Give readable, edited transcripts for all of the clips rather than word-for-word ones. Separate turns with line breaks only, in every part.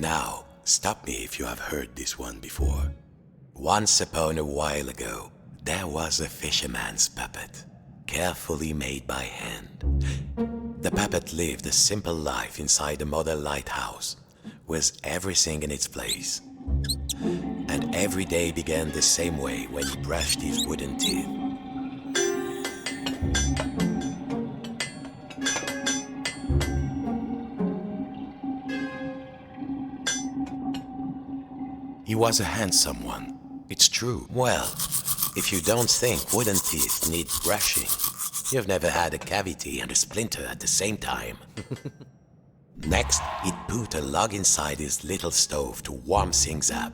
Now, stop me if you have heard this one before. Once upon a while ago, there was a fisherman's puppet, carefully made by hand. The puppet lived a simple life inside a model lighthouse, with everything in its place. And every day began the same way when he brushed his wooden teeth. He was a handsome one, it's true. Well, if you don't think wooden teeth need brushing, you've never had a cavity and a splinter at the same time. Next, he'd put a log inside his little stove to warm things up.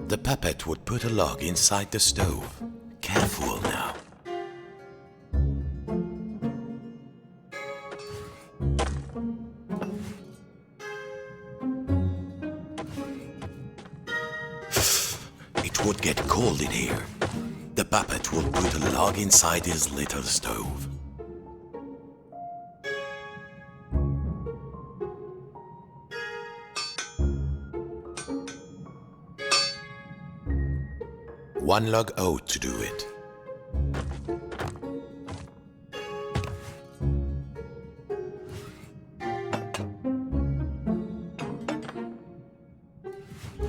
The puppet would put a log inside the stove. Careful now. It would get cold in here. The puppet would put a log inside his little stove. One log ought to do it.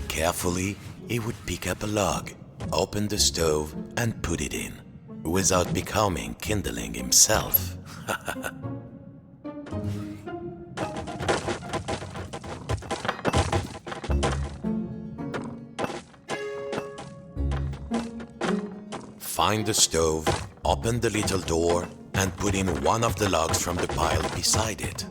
Carefully, he would pick up a log, open the stove, and put it in, without becoming kindling himself. Find the stove, open the little door, and put in one of the logs from the pile beside it.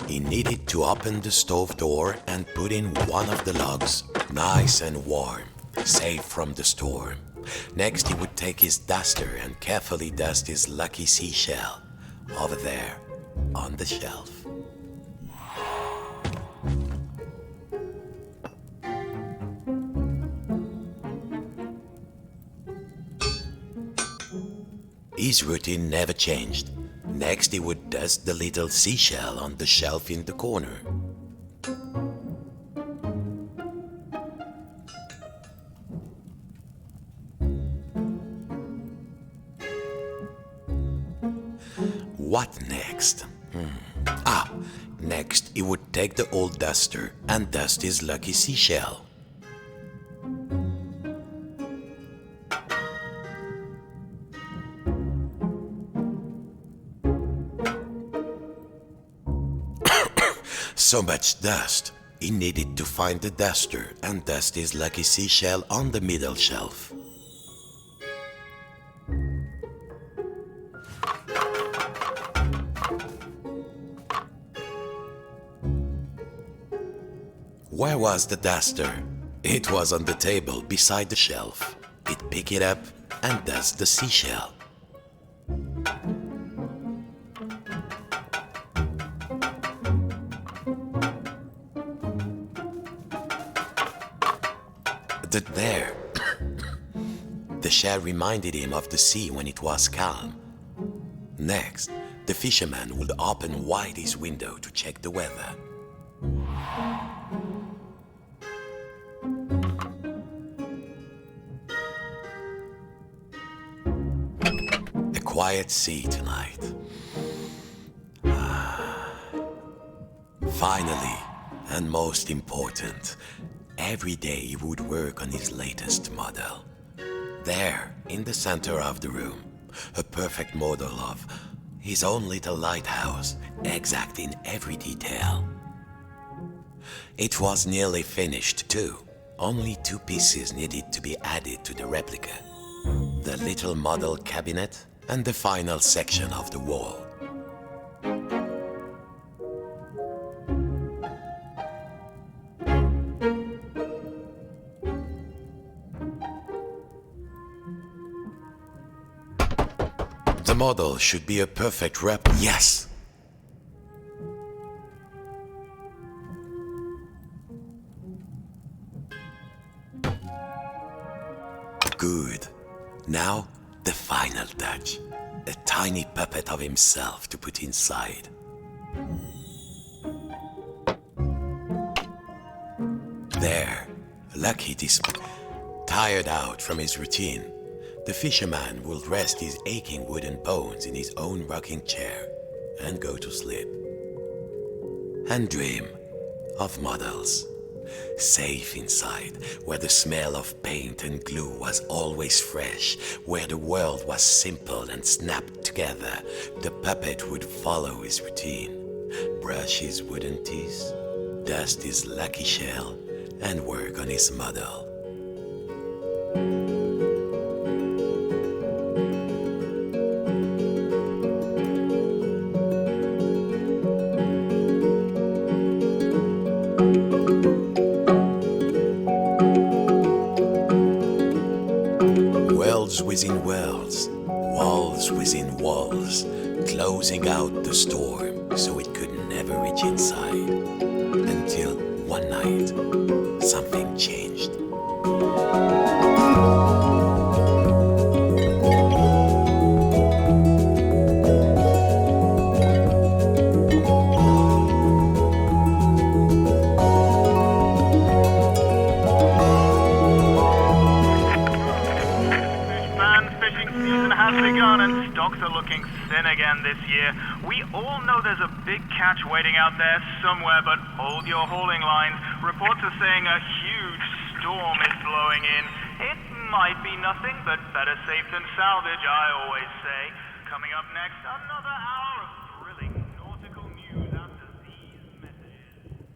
He needed to open the stove door and put in one of the logs, nice and warm, safe from the storm. Next, he would take his duster and carefully dust his lucky seashell over there on the shelf. His routine never changed. Next, he would dust the little seashell on the shelf in the corner. What next? Next he would take the old duster and dust his lucky seashell. So much dust. He needed to find the duster and dust his lucky seashell on the middle shelf. Where was the duster? It was on the table beside the shelf. He'd pick it up and dust the seashell. There. The shell reminded him of the sea when it was calm. Next, the fisherman would open wide his window to check the weather. A quiet sea tonight. Finally, and most important, every day he would work on his latest model. There, in the center of the room, a perfect model of his own little lighthouse, exact in every detail. It was nearly finished too. Only 2 pieces needed to be added to the replica. The little model cabinet and the final section of the wall. The model should be a perfect replica. Yes! Good. Now, the final touch. A tiny puppet of himself to put inside. There. Lucky this... Tired out from his routine, the fisherman will rest his aching wooden bones in his own rocking chair and go to sleep. And dream of models. Safe inside, where the smell of paint and glue was always fresh, where the world was simple and snapped together, the puppet would follow his routine, brush his wooden teeth, dust his lucky shell, and work on his model. Worlds within worlds, walls within walls, closing out the storm so it could never reach inside. Until one night, something changed.
And stocks are looking thin again this year. We all know there's a big catch waiting out there somewhere, but hold your hauling lines. Reports are saying a huge storm is blowing in. It might be nothing, but better safe than salvage, I always say. Coming up next, another hour of thrilling nautical news after these messages.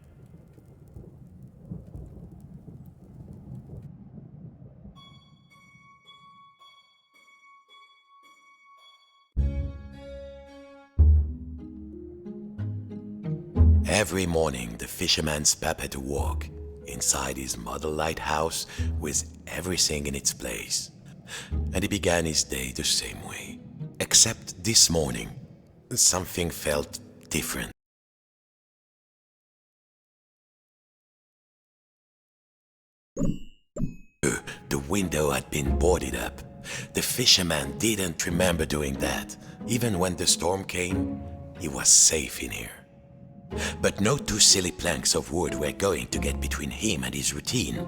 Every morning, the fisherman's puppet awoke inside his model lighthouse with everything in its place. And he began his day the same way. Except this morning, something felt different. The window had been boarded up. The fisherman didn't remember doing that. Even when the storm came, he was safe in here. But no 2 silly planks of wood were going to get between him and his routine.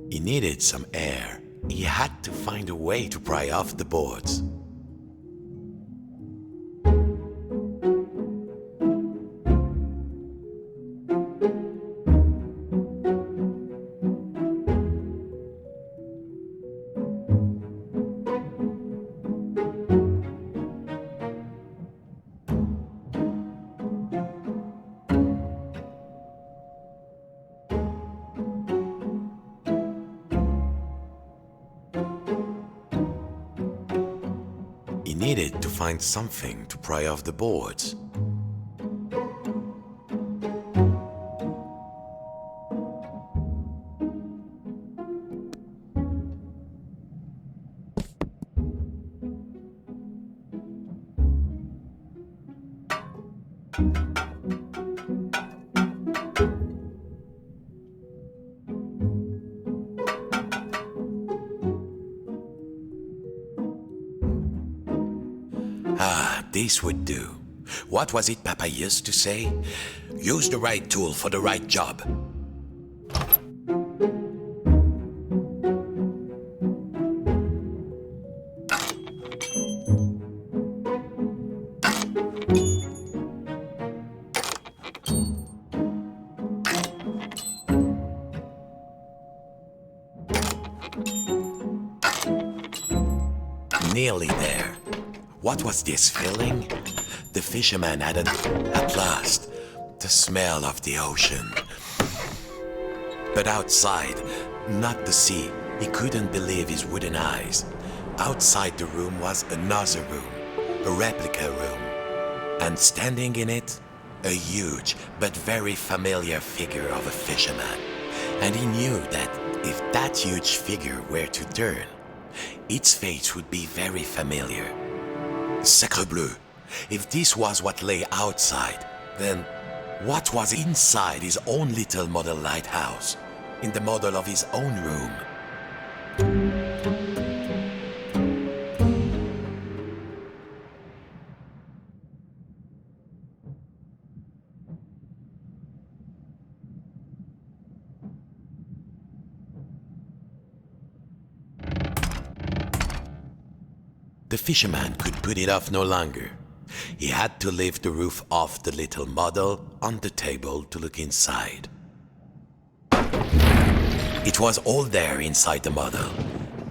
He needed some air. He had to find a way to pry off the boards. He needed to find something to pry off the boards. this would do. What was it Papa used to say? Use the right tool for the right job. Nearly there. What was this feeling? The fisherman had at last, the smell of the ocean. But outside, not the sea, he couldn't believe his wooden eyes. Outside the room was another room, a replica room. And standing in it, a huge but very familiar figure of a fisherman. And he knew that if that huge figure were to turn, its face would be very familiar. Sacre bleu! If this was what lay outside, then what was inside his own little model lighthouse, in the model of his own room? The fisherman could put it off no longer. He had to lift the roof off the little model on the table to look inside. It was all there inside the model,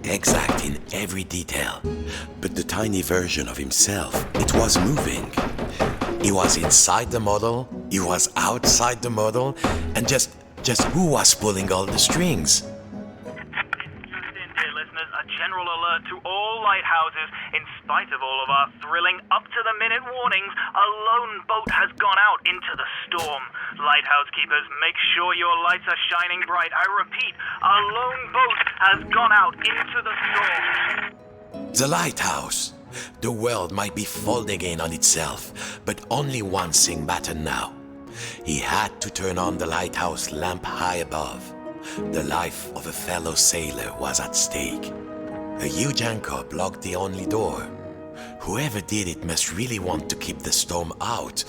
exact in every detail. But the tiny version of himself, it was moving. He was inside the model, he was outside the model, and just who was pulling all the strings?
General alert to all lighthouses. In spite of all of our thrilling up-to-the-minute warnings, a lone boat has gone out into the storm. Lighthouse keepers, make sure your lights are shining bright. I repeat, a lone boat has gone out into the storm.
The lighthouse. The world might be folding in on itself, but only one thing mattered now. He had to turn on the lighthouse lamp high above. The life of a fellow sailor was at stake. A huge anchor blocked the only door. Whoever did it must really want to keep the storm out,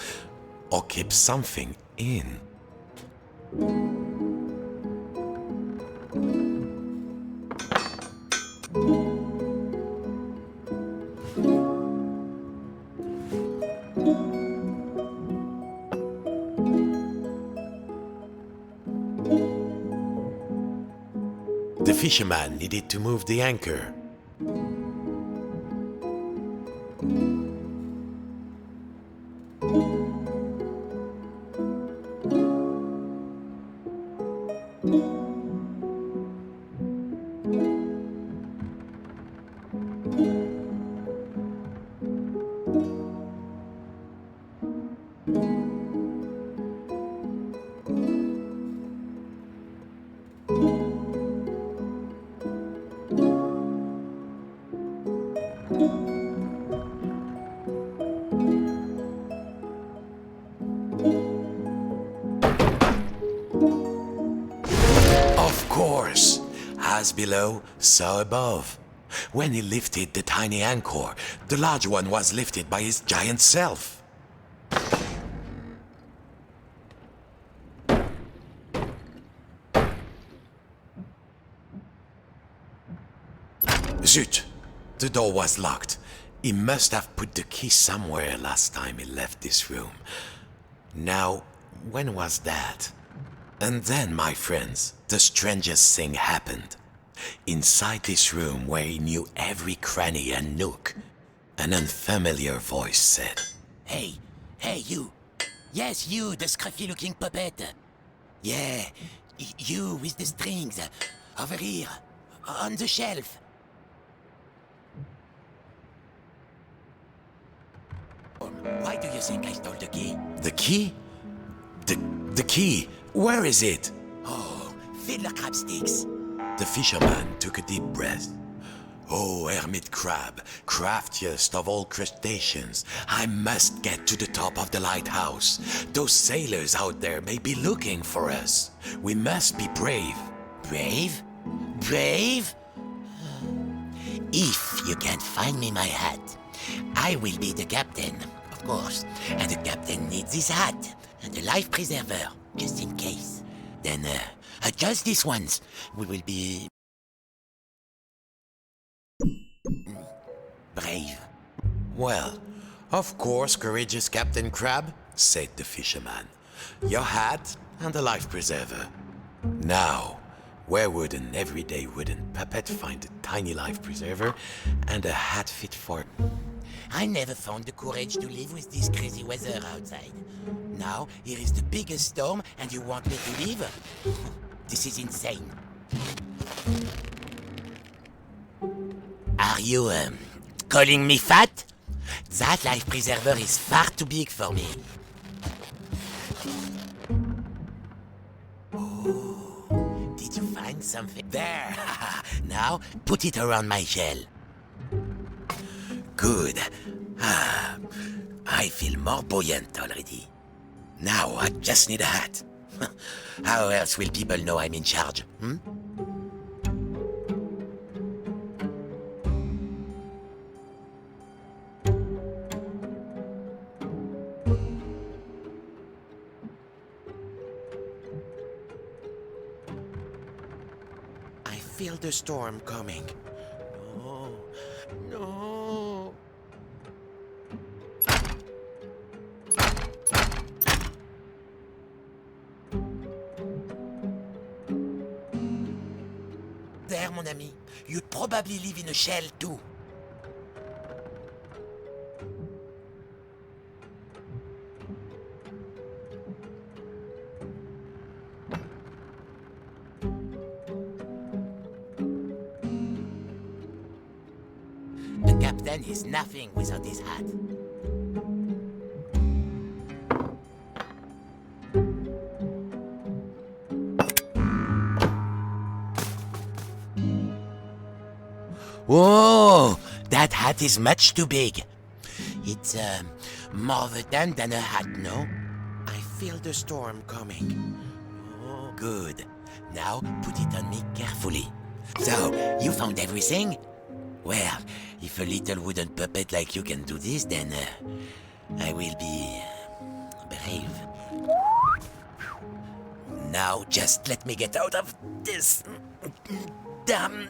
or keep something in. The fisherman needed to move the anchor. Of course, as below, so above. When he lifted the tiny anchor, the large one was lifted by his giant self. Zut! The door was locked. He must have put the key somewhere last time he left this room. Now, when was that? And then, my friends, the strangest thing happened. Inside this room where he knew every cranny and nook, an unfamiliar voice said,
Hey, you. Yes, you, the scruffy-looking puppet. Yeah, you with the strings. Over here, on the shelf. Why do you think I stole the key?
The key? The key? Where is it?
Oh, fiddler crab sticks.
The fisherman took a deep breath. Oh, hermit crab, craftiest of all crustaceans, I must get to the top of the lighthouse. Those sailors out there may be looking for us. We must be brave.
Brave? Brave? If you can't find me my hat, I will be the captain, of course. And the captain needs his hat and a life preserver, just in case. Then, just these ones. We will be... brave.
Well, of course, courageous Captain Crab, said the fisherman. Your hat and a life preserver. Now, where would an everyday wooden puppet find a tiny life preserver and a hat fit for...
I never found the courage to live with this crazy weather outside. Now, here is the biggest storm and you want me to leave? This is insane. Are you, calling me fat? That life preserver is far too big for me. Oh, did you find something? There! Now, put it around my shell. Good. I feel more buoyant already. Now I just need a hat. How else will people know I'm in charge, I feel the storm coming. No. No. There, mon ami. You'd probably live in a shell, too. The captain is nothing without his hat. Whoa! That hat is much too big. It's, more of a tent than a hat, no? I feel the storm coming. Oh, good. Now, put it on me carefully. So, you found everything? Well, if a little wooden puppet like you can do this, then, I will be... brave. Now, just let me get out of this... damn...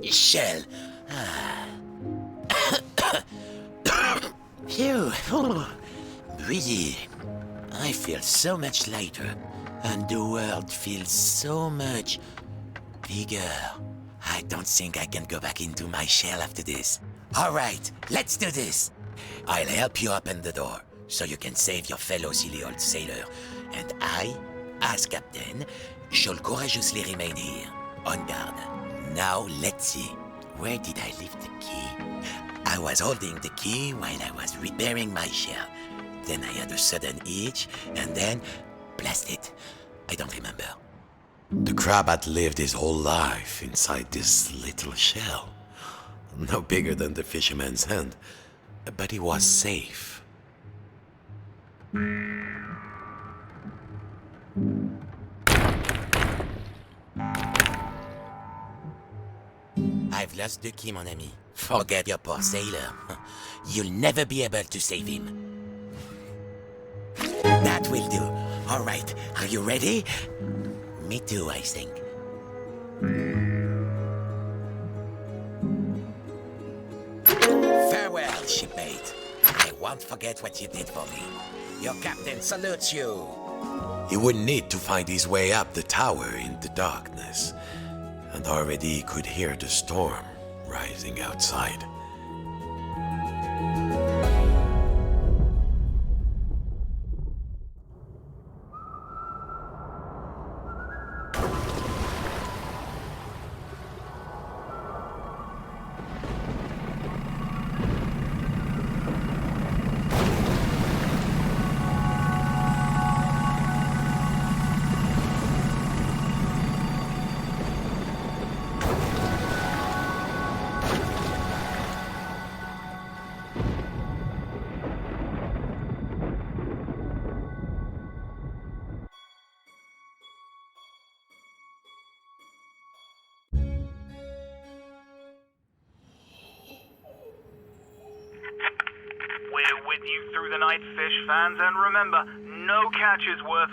shell. Phew. Breathe. I feel so much lighter, and the world feels so much bigger. I don't think I can go back into my shell after this. All right, let's do this. I'll help you open the door, so you can save your fellow silly old sailor. And I, as captain, shall courageously remain here, on guard. Now, let's see. Where did I leave the key? I was holding the key while I was repairing my shell. Then I had a sudden itch, and then... blast it. I don't remember.
The crab had lived his whole life inside this little shell. No bigger than the fisherman's hand. But he was safe.
I've lost the key, mon ami. Forget your poor sailor. You'll never be able to save him. That will do. All right, are you ready? Me too, I think. Farewell, shipmate. I won't forget what you did for me. Your captain salutes you.
He would need to find his way up the tower in the darkness, and already he could hear the storm rising outside.
through the night, fish fans, and remember, no catch is worth